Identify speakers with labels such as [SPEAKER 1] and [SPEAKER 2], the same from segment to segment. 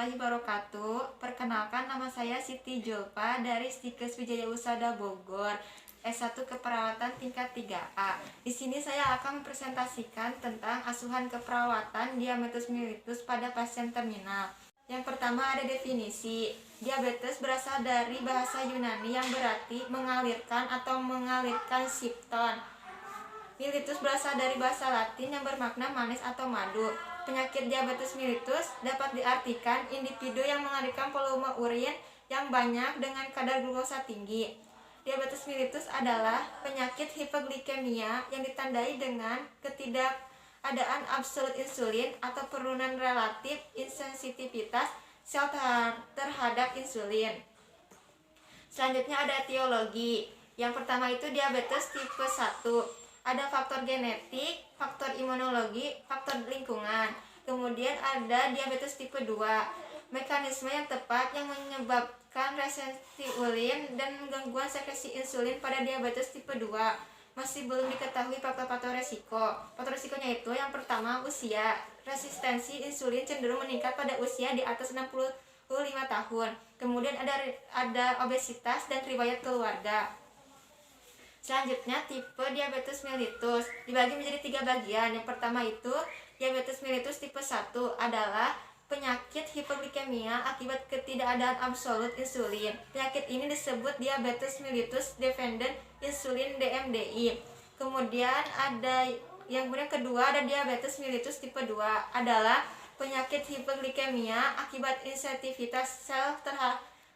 [SPEAKER 1] warahmatullahi wabarakatuh. Perkenalkan, nama saya Siti Julpa dari Stikes Wijaya Usada Bogor, S1 Keperawatan tingkat 3A. Di sini saya akan mempresentasikan tentang asuhan keperawatan diabetes mellitus pada pasien terminal. Yang pertama ada definisi. Diabetes berasal dari bahasa Yunani yang berarti mengalirkan atau mengalirkan sipton. Mellitus berasal dari bahasa Latin yang bermakna manis atau madu. Penyakit diabetes mellitus dapat diartikan individu yang mengalirkan volume urin yang banyak dengan kadar glukosa tinggi. Diabetes mellitus adalah penyakit hipoglikemia yang ditandai dengan ketidakadaan absolut insulin atau penurunan relatif insensitivitas sel terhadap insulin. Selanjutnya ada etiologi. Yang pertama itu diabetes tipe 1. Ada faktor genetik, faktor imunologi, faktor lingkungan. Kemudian ada diabetes tipe 2. Mekanisme yang tepat yang menyebabkan resistensi insulin dan gangguan sekresi insulin pada diabetes tipe 2 masih belum diketahui faktor-faktor resiko. Faktor resikonya itu yang pertama usia. Resistensi insulin cenderung meningkat pada usia di atas 65 tahun. Kemudian ada obesitas dan riwayat keluarga. Selanjutnya tipe diabetes mellitus dibagi menjadi 3 bagian. Yang pertama itu diabetes mellitus tipe 1 adalah penyakit hipoglikemia akibat ketidakadaan absolut insulin. Penyakit ini disebut diabetes mellitus dependent insulin DMDI. Kemudian kedua ada diabetes mellitus tipe 2 adalah penyakit hipoglikemia akibat insensitivitas sel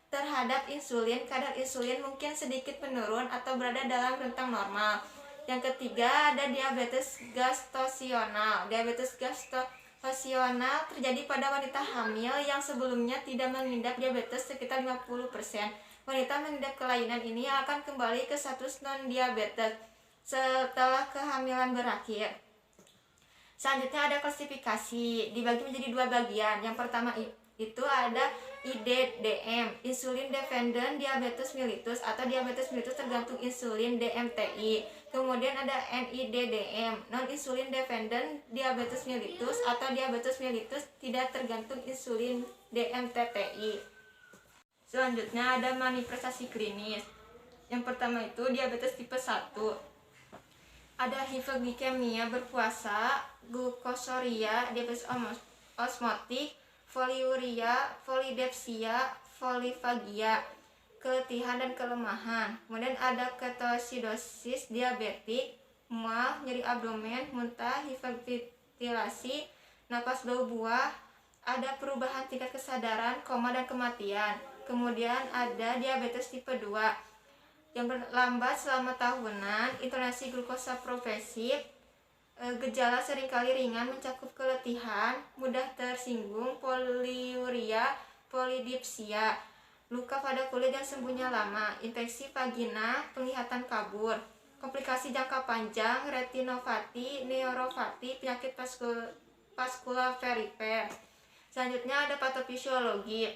[SPEAKER 1] terhadap insulin. Kadar insulin mungkin sedikit menurun atau berada dalam rentang normal. Yang ketiga ada diabetes gestasional. Diabetes gestasional terjadi pada wanita hamil yang sebelumnya tidak mengidap diabetes sekitar 50%. Wanita mengidap kelainan ini akan kembali ke status non-diabetes setelah kehamilan berakhir. Selanjutnya ada klasifikasi, dibagi menjadi 2 bagian. Yang pertama itu ada IDDM, insulin dependent diabetes mellitus atau diabetes mellitus tergantung insulin DMTI. Kemudian ada NIDDM, non insulin dependent diabetes mellitus atau diabetes mellitus tidak tergantung insulin DMTTI. Selanjutnya ada manifestasi klinis. Yang pertama itu diabetes tipe 1. Ada hipoglikemia berpuasa, glukosuria, diabetes osmotik, poliuria, polidipsia, polifagia, keletihan dan kelemahan. Kemudian ada ketosidosis diabetik, mual, nyeri abdomen, muntah, hiperventilasi, napas bau buah, ada perubahan tingkat kesadaran, koma dan kematian. Kemudian ada diabetes tipe 2 yang berlambat selama tahunan, intoleransi glukosa progresif. Gejala seringkali ringan mencakup keletihan, mudah tersinggung, poliuria, polidipsia, luka pada kulit yang sembuhnya lama, infeksi vagina, penglihatan kabur, komplikasi jangka panjang, retinopati, neuropati, penyakit vaskular perifer. Selanjutnya ada patofisiologi.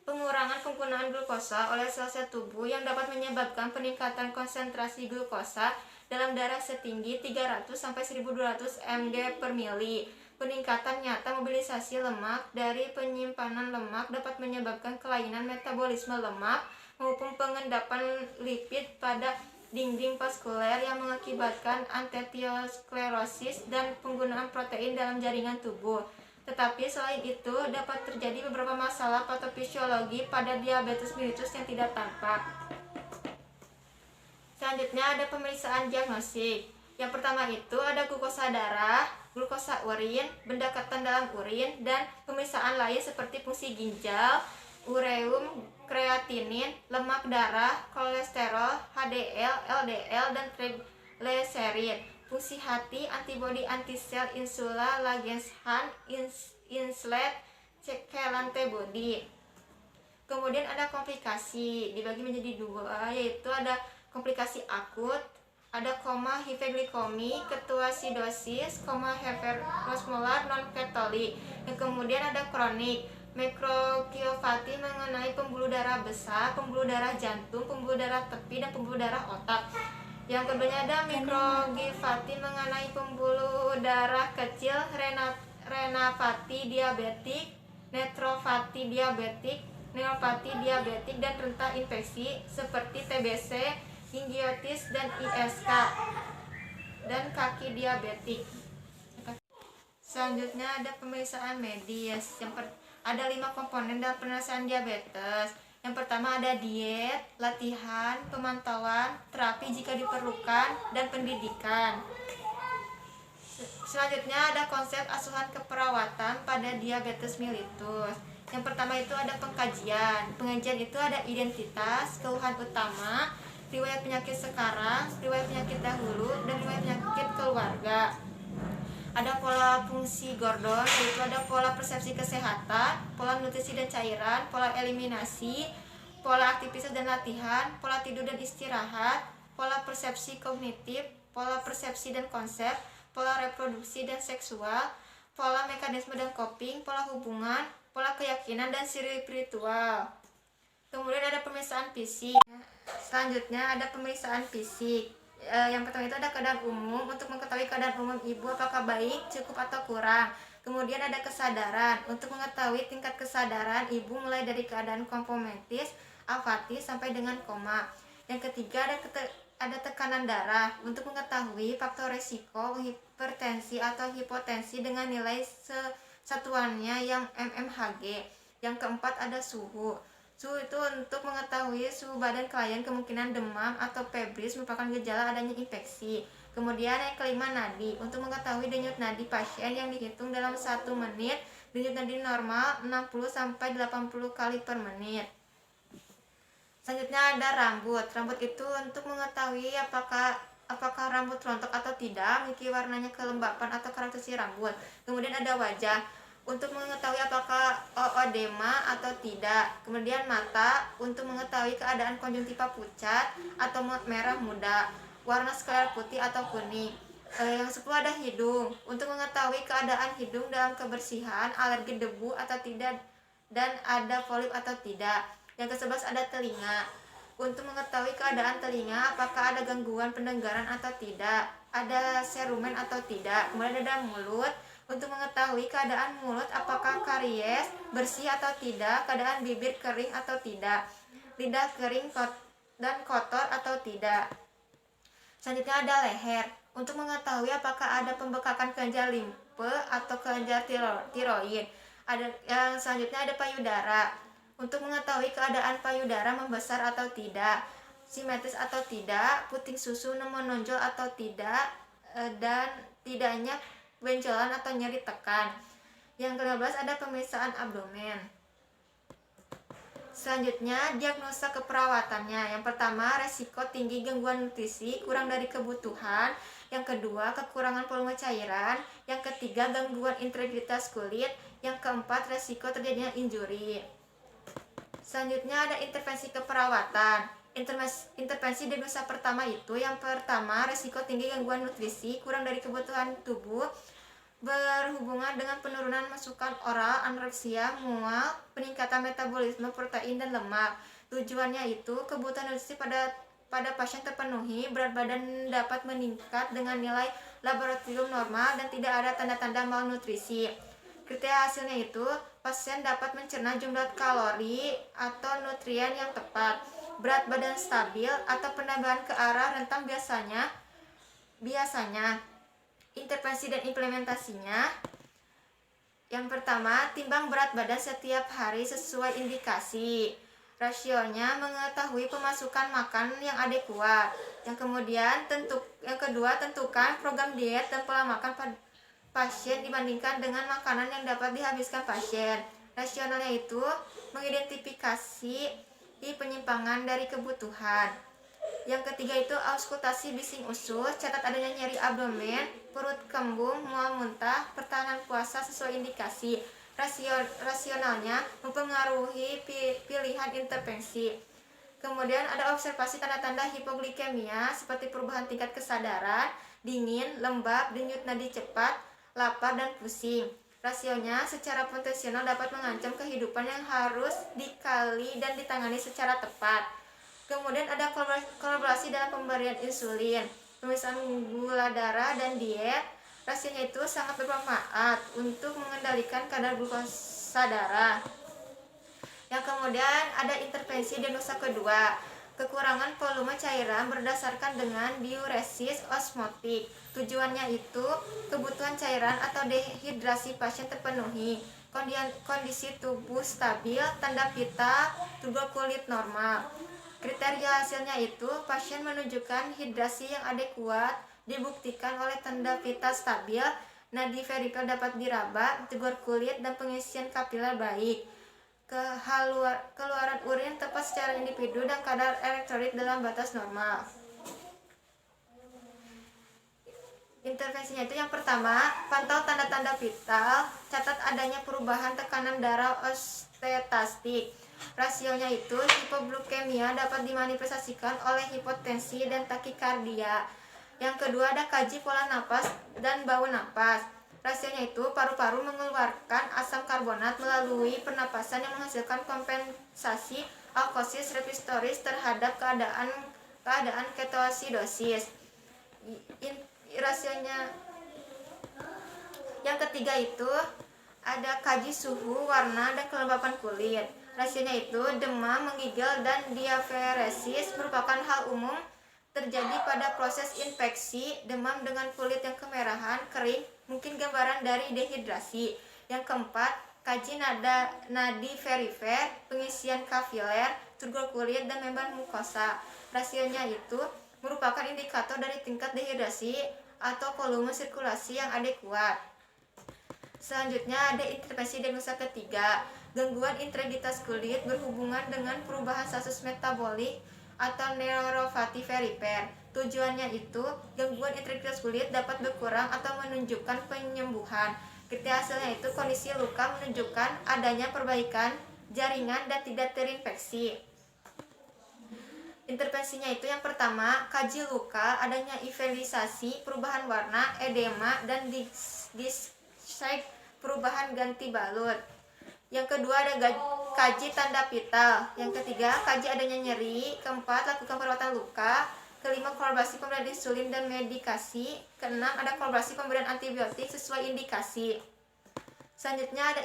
[SPEAKER 1] Pengurangan penggunaan glukosa oleh sel-sel tubuh yang dapat menyebabkan peningkatan konsentrasi glukosa dalam darah setinggi 300 sampai 1200 mg per mili. Peningkatan nyata mobilisasi lemak dari penyimpanan lemak dapat menyebabkan kelainan metabolisme lemak maupun pengendapan lipid pada dinding vaskuler yang mengakibatkan atherosclerosis dan penggunaan protein dalam jaringan tubuh. Tetapi selain itu dapat terjadi beberapa masalah patofisiologi pada diabetes mellitus yang tidak tampak. Selanjutnya ada pemeriksaan diagnostik. Yang pertama itu ada glukosa darah, glukosa urin, benda ketan dalam urin, dan pemeriksaan lain seperti fungsi ginjal, ureum, kreatinin, lemak darah, kolesterol, HDL, LDL, dan triglycerid. Fungsi hati, antibodi antisel, insula, Langerhans, inslet, cekel antibody. Kemudian ada komplikasi, dibagi menjadi 2, yaitu ada komplikasi akut, ada koma hipoglikemi, ketuasidosis, koma hiperosmolar non-ketolik. Dan kemudian ada kronik, mikrokiopati mengenai pembuluh darah besar, pembuluh darah jantung, pembuluh darah tepi, dan pembuluh darah otak. Yang keduanya ada mikrogifati mengenai pembuluh darah kecil, renapati diabetik, neopati diabetik dan rentan infeksi seperti TBC, ginggitis dan ISK dan kaki diabetik. Selanjutnya ada pemeriksaan medis. Ada 5 komponen dalam penyelesaian diabetes. Yang pertama ada diet, latihan, pemantauan, terapi jika diperlukan, dan pendidikan. Selanjutnya ada konsep asuhan keperawatan pada diabetes mellitus. Yang pertama itu ada pengkajian. Pengajian itu ada identitas, keluhan utama, riwayat penyakit sekarang, riwayat penyakit dahulu, dan riwayat penyakit keluarga. Ada pola fungsi Gordon, yaitu ada pola persepsi kesehatan, pola nutrisi dan cairan, pola eliminasi, pola aktivitas dan latihan, pola tidur dan istirahat, pola persepsi kognitif, pola persepsi dan konsep, pola reproduksi dan seksual, pola mekanisme dan coping, pola hubungan, pola keyakinan dan spiritual. Kemudian ada pemeriksaan fisik. Selanjutnya ada pemeriksaan fisik. Yang pertama itu ada keadaan umum, untuk mengetahui keadaan umum ibu apakah baik, cukup atau kurang. Kemudian ada kesadaran, untuk mengetahui tingkat kesadaran ibu mulai dari keadaan kompromatis, apatis sampai dengan koma. Yang ketiga ada tekanan darah, untuk mengetahui faktor resiko hipertensi atau hipotensi dengan nilai satuannya yang mmHg. Yang keempat ada suhu. Suhu itu untuk mengetahui suhu badan klien, kemungkinan demam atau febris merupakan gejala adanya infeksi. Kemudian yang kelima nadi, untuk mengetahui denyut nadi pasien yang dihitung dalam 1 menit, denyut nadi normal 60-80 kali per menit. Selanjutnya ada rambut. Rambut itu untuk mengetahui apakah rambut rontok atau tidak, memiliki warnanya kelembapan atau karakteristik rambut. Kemudian ada wajah, untuk mengetahui apakah oodema atau tidak. Kemudian mata, untuk mengetahui keadaan konjungtiva pucat atau merah muda, warna skler putih atau kuning. Yang 10 ada hidung, untuk mengetahui keadaan hidung dalam kebersihan, alergi debu atau tidak, dan ada polip atau tidak. Yang ke-11 ada telinga, untuk mengetahui keadaan telinga, apakah ada gangguan pendengaran atau tidak, ada serumen atau tidak. Kemudian ada mulut, untuk mengetahui keadaan mulut apakah karies, bersih atau tidak, keadaan bibir kering atau tidak, lidah kering dan kotor atau tidak. Selanjutnya ada leher, untuk mengetahui apakah ada pembekakan kelenjar limfe atau kelenjar tiroid. Yang selanjutnya ada payudara, untuk mengetahui keadaan payudara membesar atau tidak, simetris atau tidak, puting susu menonjol atau tidak, dan tidaknya benjolan atau nyeri tekan. Yang ke-12 ada pemeriksaan abdomen. Selanjutnya diagnosa keperawatannya. Yang pertama resiko tinggi gangguan nutrisi, kurang dari kebutuhan. Yang kedua kekurangan volume cairan. Yang ketiga gangguan integritas kulit. Yang keempat resiko terjadinya injuri. Selanjutnya ada intervensi keperawatan. Intervensi diagnosa pertama itu, yang pertama resiko tinggi gangguan nutrisi, kurang dari kebutuhan tubuh, berhubungan dengan penurunan masukan oral, anoreksia, mual, peningkatan metabolisme protein dan lemak. Tujuannya itu kebutuhan nutrisi pada pasien terpenuhi, berat badan dapat meningkat dengan nilai laboratorium normal dan tidak ada tanda-tanda malnutrisi. Kriteria hasilnya itu pasien dapat mencerna jumlah kalori atau nutrien yang tepat, berat badan stabil atau penambahan ke arah rentang biasanya. Intervensi dan implementasinya. Yang pertama, timbang berat badan setiap hari sesuai indikasi. Rasionya mengetahui pemasukan makan yang adekuat. Yang kedua, tentukan program diet dan pola makan pasien dibandingkan dengan makanan yang dapat dihabiskan pasien. Rasionalnya itu mengidentifikasi penyimpangan dari kebutuhan. Yang ketiga itu auskultasi bising usus, catat adanya nyeri abdomen, perut kembung, mual muntah, pertahanan puasa sesuai indikasi. Rasionalnya mempengaruhi pilihan intervensi. Kemudian ada observasi tanda-tanda hipoglikemia seperti perubahan tingkat kesadaran, dingin, lembab, denyut nadi cepat, lapar dan pusing. Rasionya secara potensial dapat mengancam kehidupan yang harus dikali dan ditangani secara tepat. Kemudian ada kolaborasi dalam pemberian insulin, pemeriksaan gula darah dan diet. Rasionya itu sangat bermanfaat untuk mengendalikan kadar glukosa pemeriksaan darah. Yang kemudian ada intervensi diagnosa kedua, kekurangan volume cairan berdasarkan dengan diuresis osmotik. Tujuannya itu kebutuhan cairan atau dehidrasi pasien terpenuhi, kondisi tubuh stabil, tanda pita, tubuh kulit normal. Kriteria hasilnya itu pasien menunjukkan hidrasi yang adekuat, dibuktikan oleh tanda pita stabil, nadi peripheral dapat diraba, tubuh kulit dan pengisian kapiler baik, keluaran urin tepat secara individu dan kadar elektrolit dalam batas normal. Intervensinya itu yang pertama, pantau tanda-tanda vital, catat adanya perubahan tekanan darah osteotastik. Rasionya itu hipoglukemia dapat dimanifestasikan oleh hipotensi dan takikardia. Yang kedua ada kaji pola napas dan bau napas. Rasionya itu paru-paru mengeluarkan asam karbonat melalui pernapasan yang menghasilkan kompensasi alkosis respiratoris terhadap keadaan ketoasidosis. Rasionya yang ketiga itu ada kaji suhu, warna, dan kelembapan kulit. Rasionya itu demam, menggigil, dan diaferesis merupakan hal umum terjadi pada proses infeksi. Demam dengan kulit yang kemerahan, kering, mungkin gambaran dari dehidrasi. Yang keempat, kaji nadi perifer, pengisian kapiler, turgor kulit, dan membran mukosa. Rasionya itu merupakan indikator dari tingkat dehidrasi atau volume sirkulasi yang adekuat. Selanjutnya ada intervensi diagnosa ketiga, gangguan integritas kulit berhubungan dengan perubahan status metabolik atau neuropati perifer. Tujuannya itu gangguan integritas kulit dapat berkurang atau menunjukkan penyembuhan. Kriteria hasilnya itu kondisi luka menunjukkan adanya perbaikan jaringan dan tidak terinfeksi. Intervensinya itu yang pertama, kaji luka, adanya evaluasi, perubahan warna, edema, dan perubahan ganti balut. Yang kedua ada kaji tanda vital. Yang ketiga, kaji adanya nyeri. Keempat, lakukan perawatan luka. Kelima, kolaborasi pemberian insulin dan medikasi. Keenam, ada kolaborasi pemberian antibiotik sesuai indikasi. Selanjutnya ada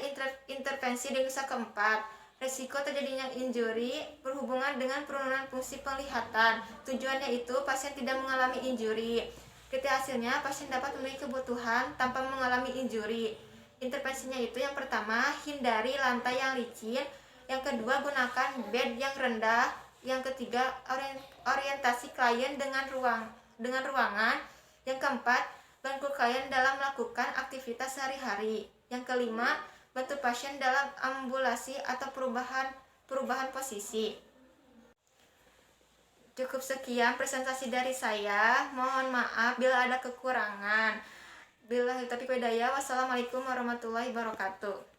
[SPEAKER 1] intervensi diagnosa keempat, risiko terjadinya injuri berhubungan dengan penurunan fungsi penglihatan. Tujuannya itu pasien tidak mengalami injuri. Kriteria hasilnya pasien dapat memenuhi kebutuhan tanpa mengalami injuri. Intervensinya itu yang pertama, hindari lantai yang licin. Yang kedua, gunakan bed yang rendah. Yang ketiga, orientasi klien dengan ruangan. Yang keempat, bantu klien dalam melakukan aktivitas sehari-hari. Yang kelima, bantu pasien dalam ambulasi atau perubahan posisi. Cukup sekian presentasi dari saya. Mohon maaf bila ada kekurangan. Billahi taufiq wal hidayah. Wassalamualaikum warahmatullahi wabarakatuh.